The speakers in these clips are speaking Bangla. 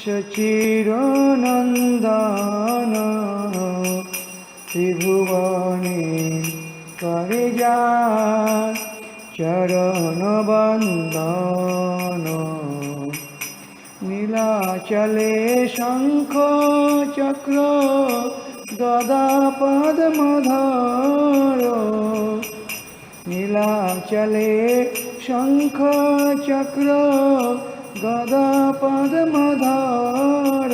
সচিরনন্দন ত্রিভুবনে করে যার চরণ বন্দন। নীলাচলে শঙ্খ চক্র গদা পদ্মধর। নীলাচলে শঙ্খ চক্র গদা পদ্মধর।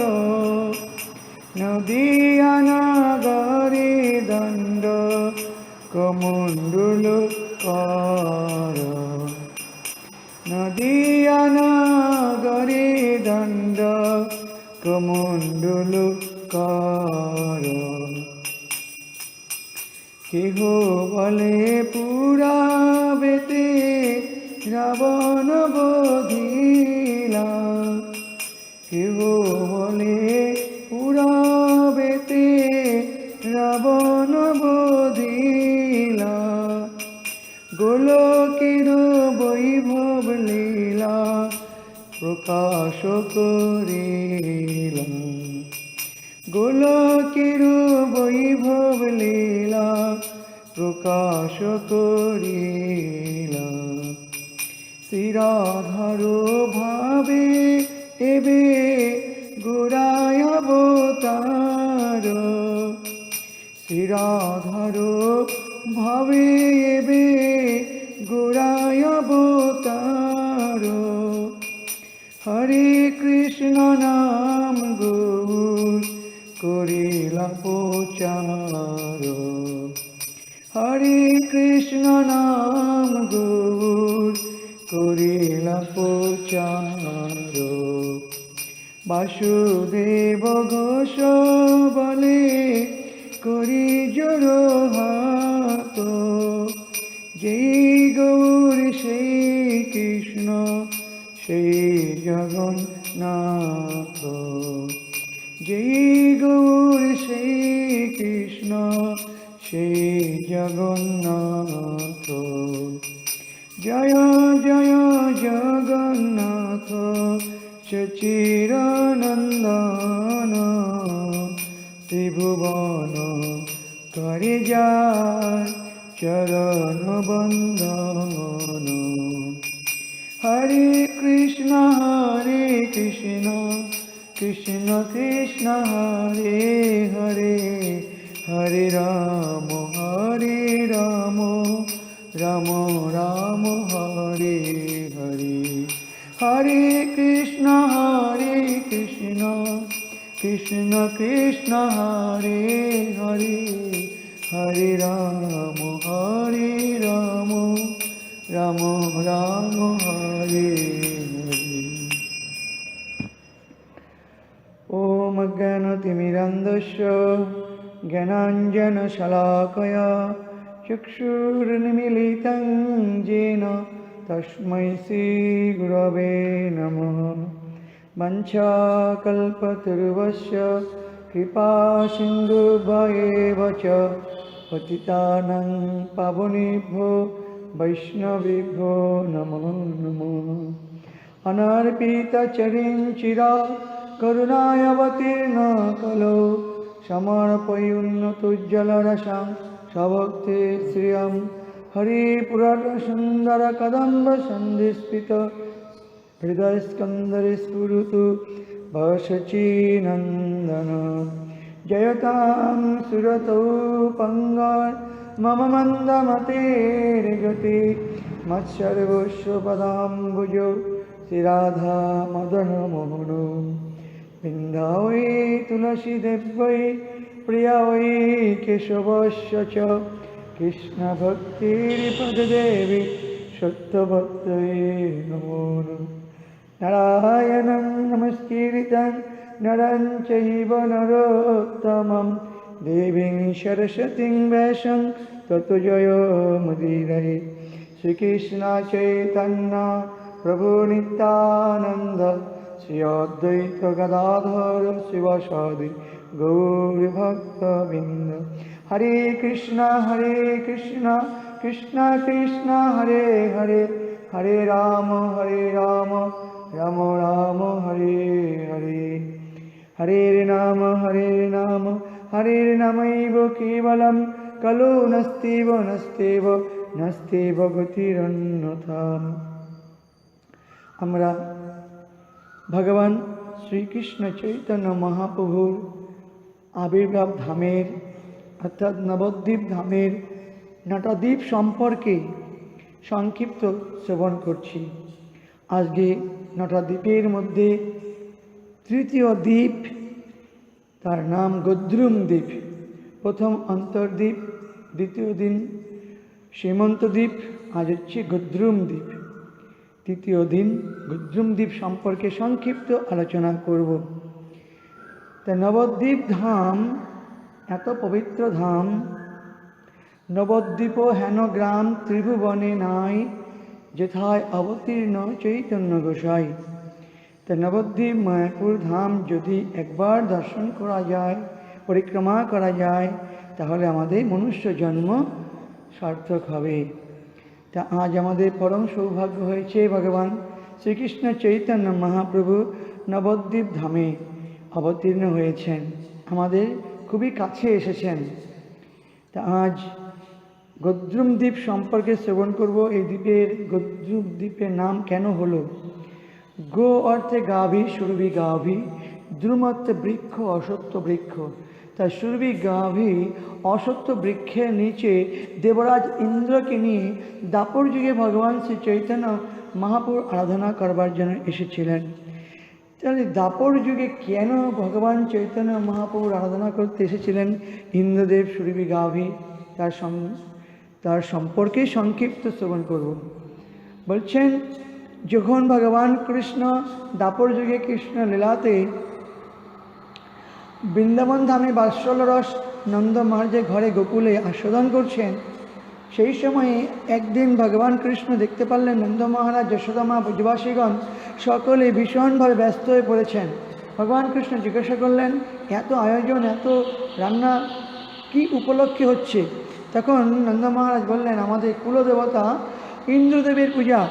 নদিয়া নাগরে দণ্ড কমণ্ডলুকর। নদিয়া নাগরে দণ্ড কমণ্ডলুকর। কেহ বলে পুরাবেতে রাবণ বধিলা। কেহ বলে পুরাবেতে রাবণ বধিলা। গোলকের বৈভব লীলা প্রকাশ করিলা। গোলকের বৈভব লীলা প্রকাশ করিলা। শ্রীরাধার ভাবে এবে গোড়ায় অবতার। শ্রীরাধার ভাবে এবে গোড়ায় অবতার। হরে কৃষ্ণ নাম গৌর করিলা প্রচার। হরে কৃষ্ণ নাম গৌর করিলা প্রচার। বাসুদেব ঘোষ বলে করি জোর হাত। যেই গৌর সেই কৃষ্ণ সেই জগন্নাথ। যেই গৌর সেই কৃষ্ণ সেই জগন্নাথ। জয় জয় জগন্নাথ সচিরনন্দন ত্রিভুবন করে যার চরণ বন্দন। হরে কৃষ্ণ কৃষ্ণ কৃষ্ণ হরে হরে, হরে রাম রাম রাম হরে হরে। হরে কৃষ্ণ কৃষ্ণ কৃষ্ণ হরে হরে, হরে রাম রাম রাম হরে হরে। ওম অজ্ঞানতিমিরান্ধস্য জ্ঞানাঞ্জনশলাকয়া চক্ষুর্নিমিলিतं येन तस्मै श्रीगुरवे नमः। वञ्चाकल्पतरुवस्य कृपासिन्धुभ्येव च पतितानां पावनेभ्यो वैष्णवेभ्यो नमो नमः। अनर्पितचरिञ्चिरा करुणायावतीर्णो खलु समर्पयुन्नतोज्ज्वलरसां स्वभक्ते श्रियं। हरिपुरसुन्दर कदम्ब सन्धिस्फीत हृदयस्कन्दरे स्फुरतु वसचीनन्दन। जयतां सुरतौ पङ्गान् मम मन्दमतेर्गति मत्सर्वस्व पदाम्बुजौ श्रीराधा मदन मोहन। वृन्दा वै तुलसीदेव्यै प्रिया वै केशवस्य च कृष्णभक्तिर्पददेवी सत्यभक्तये नमो नमः। नारायणं नमस्कृतं नरं चैव नरोत्तमं देवीं सरस्वतीं व्यासं ततो जयमुदीरये। श्रीकृष्ण चैतन्य प्रभु नित्यानन्द श्री अद्वैत गदाधर शिवासादि गौरभक्तवृन्द। हरे कृष्ण कृष्ण कृष्ण हरे हरे, हरे राम राम राम हरे हरे। হরের নাম হরের নামৈব কেবলম কলো নস্তেব গতিরন্যথা। আমরা ভগবান শ্রীকৃষ্ণ চৈতন্য মহাপ্রভুর আবির্ভাব ধামের অর্থাৎ নবদ্বীপ ধামের নটাদ্বীপ সম্পর্কে সংক্ষিপ্ত শ্রবণ করছি। আজকে নটাদ্বীপের মধ্যে তৃতীয় দ্বীপ, তার নাম গদ্রুম দ্বীপ। প্রথম অন্তর্দ্বীপ, দ্বিতীয় দিন সীমন্ত দ্বীপ, আজ হচ্ছে গদ্রুম দ্বীপ। তৃতীয় দিন গদ্রুম দ্বীপ সম্পর্কে সংক্ষিপ্ত আলোচনা করব। তা নবদ্বীপ ধাম এত পবিত্র ধাম, নবদ্বীপ হেন গ্রাম ত্রিভুবনে নাই, যেথায় অবতীর্ণ চৈতন্য গোসাই। তা নবদ্বীপ মায়াপুর ধাম যদি একবার দর্শন করা যায়, পরিক্রমা করা যায়, তাহলে আমাদের মনুষ্য জন্ম সার্থক হবে। তা আজ আমাদের পরম সৌভাগ্য হয়েছে, ভগবান শ্রীকৃষ্ণ চৈতন্য মহাপ্রভু নবদ্বীপ ধামে অবতীর্ণ হয়েছেন, আমাদের খুবই কাছে এসেছেন। তা আজ গদ্রুম দ্বীপ সম্পর্কে শ্রবণ করব। এই দ্বীপের গদ্রুম দ্বীপের নাম কেন হলো? গো অর্থে গাভী, সুরভি গাভী, দ্রুম অর্থে বৃক্ষ, অসত্য বৃক্ষ। তাই সুরভি গাভী অসত্য বৃক্ষের নিচে দেবরাজ ইন্দ্রকে নিয়ে দাপর যুগে ভগবান শ্রী চৈতন্য মহাপ্রভু আরাধনা করবার জন্য এসেছিলেন। তাহলে দাপর যুগে কেন ভগবান চৈতন্য মহাপ্রভুর আরাধনা করতে এসেছিলেন ইন্দ্রদেব সুরভি গাভী, তার সম্পর্কে সংক্ষিপ্ত শ্রবণ করব। বলছেন, যখন ভগবান কৃষ্ণ দাপর যুগে কৃষ্ণ লীলাতে বৃন্দাবন ধামে বাৎসল্য রস নন্দ মহারাজের ঘরে গোকুলে আস্বাদন করছেন, সেই সময়ে একদিন ভগবান কৃষ্ণ দেখতে পারলেন নন্দ মহারাজ, যশোদামা, ব্রজবাসীগণ সকলে ভীষণভাবে ব্যস্ত হয়ে পড়েছেন। ভগবান কৃষ্ণ জিজ্ঞাসা করলেন, এত আয়োজন, এত রান্না কি উপলক্ষে হচ্ছে? তখন নন্দ মহারাজ বললেন, আমাদের কুলদেবতা ইন্দ্রদেবের পূজা।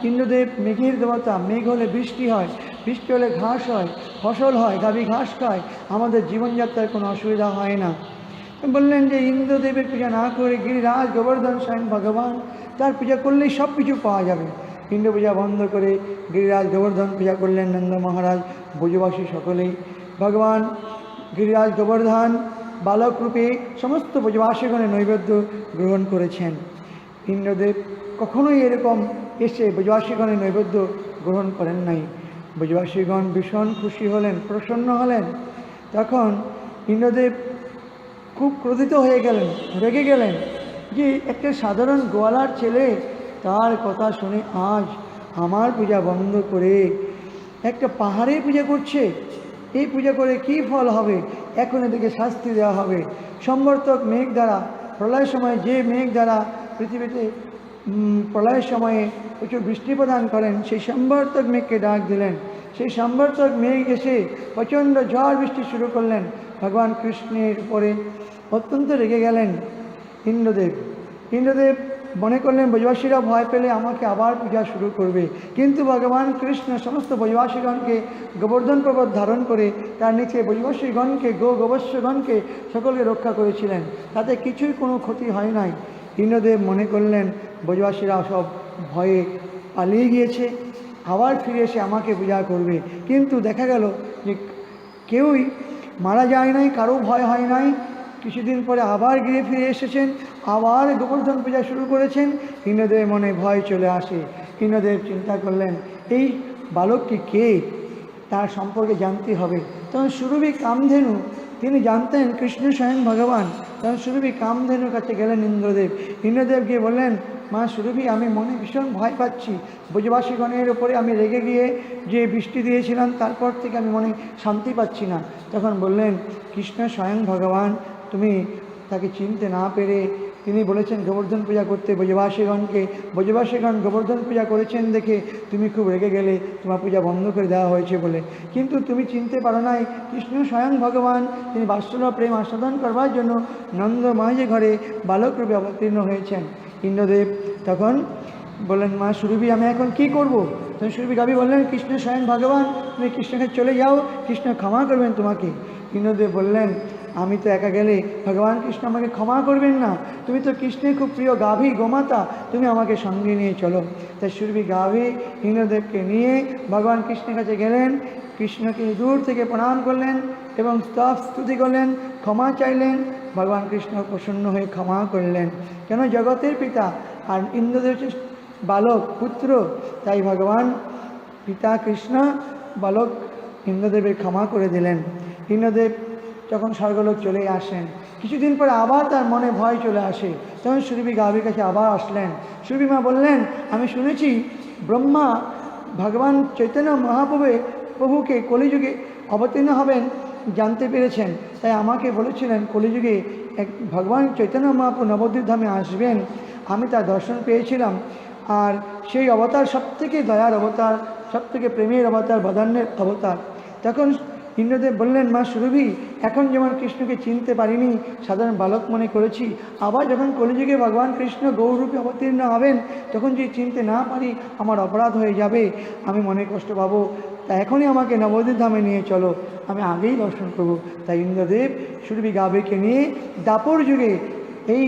ইন্দ্রদেব মেঘের দেবতা, মেঘ হলে বৃষ্টি হয়, বৃষ্টি হলে ঘাস হয়, ফসল হয়, গাভী ঘাস খায়, আমাদের জীবনযাত্রার কোনো অসুবিধা হয় না। বললেন যে ইন্দ্রদেবের পূজা না করে গিরিরাজ গোবর্ধন স্বয়ং ভগবান, তার পূজা করলেই সব কিছু পাওয়া যাবে। ইন্দ্র পূজা বন্ধ করে গিরিরাজ গোবর্ধন পূজা করলেন নন্দ মহারাজ, ব্রজবাসী সকলেই। ভগবান গিরিরাজ গোবর্ধন বালক রূপে সমস্ত ব্রজবাসীগণের নৈবেদ্য গ্রহণ করেছেন। ইন্দ্রদেব কখনোই এরকম এসে ব্রজবাসীগণের নৈবেদ্য গ্রহণ করেন নাই। ব্রজবাসীগণ ভীষণ খুশি হলেন, প্রসন্ন হলেন। তখন ইন্দ্রদেব খুব ক্রোধিত হয়ে গেলেন, রেগে গেলেন যে একটা সাধারণ গোয়ালার ছেলে তার কথা শুনে আজ আমার পূজা বন্ধ করে একটা পাহাড়ে পূজা করছে। এই পূজা করে কি ফল হবে? এখন এদিকে শাস্তি দেওয়া হবে। সম্বর্তক মেঘ দ্বারা প্রলয়ের সময়, যে মেঘ দ্বারা পৃথিবীতে প্রলয়ের সময়ে প্রচুর বৃষ্টি প্রদান করেন, সেই সম্বর্তক মেঘকে ডাক দিলেন। সেই সম্বর্তক মেঘ এসে প্রচণ্ড ঝড় বৃষ্টি শুরু করলেন। ভগবান কৃষ্ণের উপরে অত্যন্ত রেগে গেলেন ইন্দ্রদেব মনে করলেন ব্রজবাসীরা ভয় পেলে আমাকে আবার পূজা শুরু করবে। কিন্তু ভগবান কৃষ্ণ সমস্ত ব্রজবাসীগণকে গোবর্ধন পর্বত ধারণ করে তার নিচে ব্রজবাসীগণকে, গোবৎসগণকে সকলকে রক্ষা করেছিলেন, তাতে কিছুই কোনো ক্ষতি হয় নাই। ইন্দ্রদেব মনে করলেন ব্রজবাসীরা সব ভয়ে পালিয়ে গিয়েছে, আবার ফিরে এসে আমাকে পূজা করবে। কিন্তু দেখা গেল যে কেউই মারা যায় নাই, কারো ভয় হয় নাই। কিছুদিন পরে আবার গিয়ে ফিরে এসেছেন, আবার গোবর্ধন পূজা শুরু করেছেন। ইন্দ্রদেবের মনে ভয় চলে আসে। ইন্দ্রদেব চিন্তা করলেন, এই বালকটি কে, তার সম্পর্কে জানতে হবে। তখন সুরভি কামধেনু, তিনি জানতেন কৃষ্ণ স্বয়ং ভগবান। তখন সুরভি কামধেনুর কাছে গেলেন ইন্দ্রদেব গিয়ে বললেন, মা সুরভি, আমি মনে ভীষণ ভয় পাচ্ছি। ব্রজবাসীগণের ওপরে আমি রেগে গিয়ে যে বৃষ্টি দিয়েছিলাম, তারপর থেকে আমি মনে শান্তি পাচ্ছি না। তখন বললেন, কৃষ্ণ স্বয়ং ভগবান, তুমি তাকে চিনতে না পেরে তিনি বলেছেন গোবর্ধন পূজা করতে ব্রজবাসীগণকে। ব্রজবাসীগণ গোবর্ধন পূজা করেছেন দেখে তুমি খুব রেগে গেলে, তোমার পূজা বন্ধ করে দেওয়া হয়েছে বলে। কিন্তু তুমি চিনতে পারো নাই কৃষ্ণ স্বয়ং ভগবান, তিনি বাৎসল্য প্রেম আস্বাদন করবার জন্য নন্দ মহারাজের ঘরে বালক রূপে অবতীর্ণ হয়েছেন। ইন্দ্রদেব তখন বললেন মা সুরভি আমি এখন কি করব? তখন সুরভি গাভী বললেন কৃষ্ণ স্বয়ং ভগবান, তুমি কৃষ্ণকে চলে যাও, কৃষ্ণ ক্ষমা করবেন তোমাকে। ইন্দ্রদেব বললেন আমি তো একা গেলে ভগবান কৃষ্ণ আমাকে ক্ষমা করবেন না, তুমি তো কৃষ্ণের খুব প্রিয় গাভী গোমাতা, তুমি আমাকে সঙ্গে নিয়ে চলো। তাই সুরভি গাভী ইন্দ্রদেবকে নিয়ে ভগবান কৃষ্ণের কাছে গেলেন, কৃষ্ণকে দূর থেকে প্রণাম করলেন এবং স্তব স্তুতি করলেন, ক্ষমা চাইলেন। ভগবান কৃষ্ণ প্রসন্ন হয়ে ক্ষমা করলেন, কেন জগতের পিতা আর ইন্দ্রদেব বালক পুত্র, তাই ভগবান পিতা কৃষ্ণ বালক ইন্দ্রদেবের ক্ষমা করে দিলেন। ইন্দ্রদেব যখন স্বর্গলোক চলে আসেন, কিছুদিন পরে আবার তার মনে ভয় চলে আসে, তখন সুরভি গাভীর কাছে আবার আসলেন। সুরভি মা বললেন আমি শুনেছি ব্রহ্মা ভগবান চৈতন্য প্রভুকে কলিযুগে অবতীর্ণ হবেন জানতে পেরেছেন, তাই আমাকে বলেছিলেন কলিযুগে এক ভগবান চৈতন্য মহাপ্রভু নবদ্বীপ ধামে আসবেন, আমি তার দর্শন পেয়েছিলাম। আর সেই অবতার সবথেকে দয়ার অবতার, সবথেকে প্রেমের অবতার, বদান্যের অবতার। তখন ইন্দ্রদেব বললেন মা সুরভি এখন যেমন কৃষ্ণকে চিনতে পারিনি, সাধারণ বালক মনে করেছি, আবার যখন কলিযুগে ভগবান কৃষ্ণ গৌরূপে অবতীর্ণ হবেন তখন যদি চিনতে না পারি আমার অপরাধ হয়ে যাবে, আমি মনে কষ্ট পাবো, তা এখনই আমাকে নবদ্বীপ ধামে নিয়ে চলো, আমি আগেই দর্শন করব। তাই ইন্দ্রদেব সুরভি গাভীকে নিয়ে দাপর যুগে, এই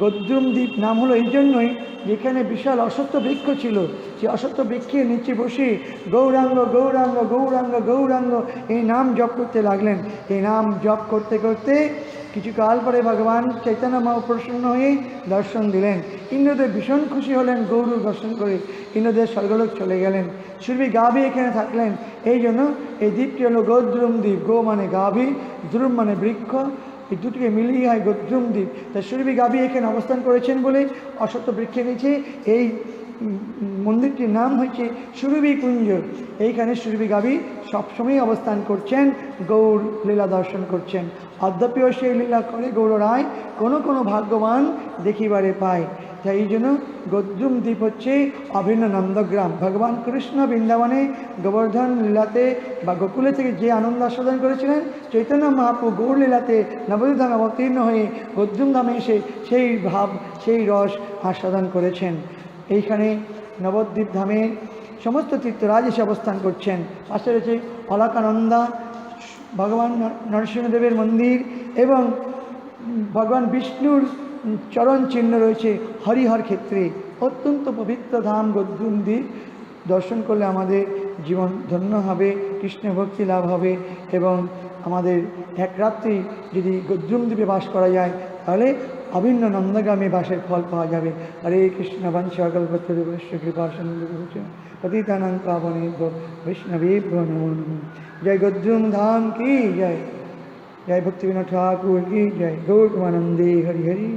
গদ্রুম দ্বীপ নাম হলো এই জন্যই যেখানে বিশাল অশ্বত্থ বৃক্ষ ছিল, সেই অশ্বত্থ বৃক্ষের নিচে বসে গৌরাঙ্গ গৌরাঙ্গ গৌরাঙ্গ গৌরাঙ্গ এই নাম জপ করতে লাগলেন। এই নাম জপ করতে করতে কিছুকাল পরে ভগবান চৈতন্য মহাপ্রভু প্রসন্ন হয়ে দর্শন দিলেন। ইন্দ্রদেব ভীষণ খুশি হলেন গৌরূপ দর্শন করে, ইন্দ্রদেব স্বর্গলোক চলে গেলেন। সুরভি গাভী এখানে থাকলেন, এই জন্য এই দ্বীপটি হলো গদ্রুম দ্বীপ। গো মানে গাভী, দ্রুম মানে বৃক্ষ, এই দুটিকে মিলিয়ে হয় গদ্রুম দ্বীপ। তাই সুরভি গাভী এখানে অবস্থান করেছেন বলে অশ্বত্থ বৃক্ষের নিচে এই মন্দিরটির নাম হয়েছে সুরভি কুঞ্জ। এইখানে সুরভি গাভী সবসময় অবস্থান করছেন, গৌর লীলা দর্শন করছেন। অদ্যাপিও সেই লীলা করে গৌর রায় কোনো কোনো ভাগ্যবান দেখিবারে পায়। তাই এই জন্য গদ্রুম দ্বীপ হচ্ছে অভিন্ন নন্দগ্রাম। ভগবান কৃষ্ণ বৃন্দাবনে গোবর্ধন লীলাতে বা গোকুলে থেকে যে আনন্দ আস্বাদন করেছিলেন, চৈতন্য মহাপ্রভু গৌর লীলাতে নবদ্বীপ ধামে অবতীর্ণ হয়ে গদ্রুম ধামে এসে সেই ভাব সেই রস আস্বাদন করেছেন। এইখানে নবদ্বীপ ধামে সমস্ত তীর্থরাজ এসে অবস্থান করছেন। পাশে রয়েছে অলকানন্দা ভগবান নরসিংহদেবের মন্দির এবং ভগবান বিষ্ণুর চরণ চিহ্ন রয়েছে হরিহর ক্ষেত্রে। অত্যন্ত পবিত্র ধাম গদ্রুম দ্বীপ, দর্শন করলে আমাদের জীবন ধন্য হবে, কৃষ্ণ ভক্তি লাভ হবে এবং আমাদের এক রাত্রি যদি গদ্রুম দ্বীপে বাস করা যায় তাহলে অভিন্ন নন্দগ্রামে বাসের ফল পাওয়া যাবে। হরে কৃষ্ণ বংশকল্পতরুবৈশ্য কৃপা সিন্ধু পতিতানাং পাবনেভ্যো বৈষ্ণবেভ্যো নমো নমঃ। জয় গদ্রুম ধাম কি জয়, জয় ভক্তি বিনোদ ঠাকুর কি জয়, গৌর আনন্দে হরি হরি।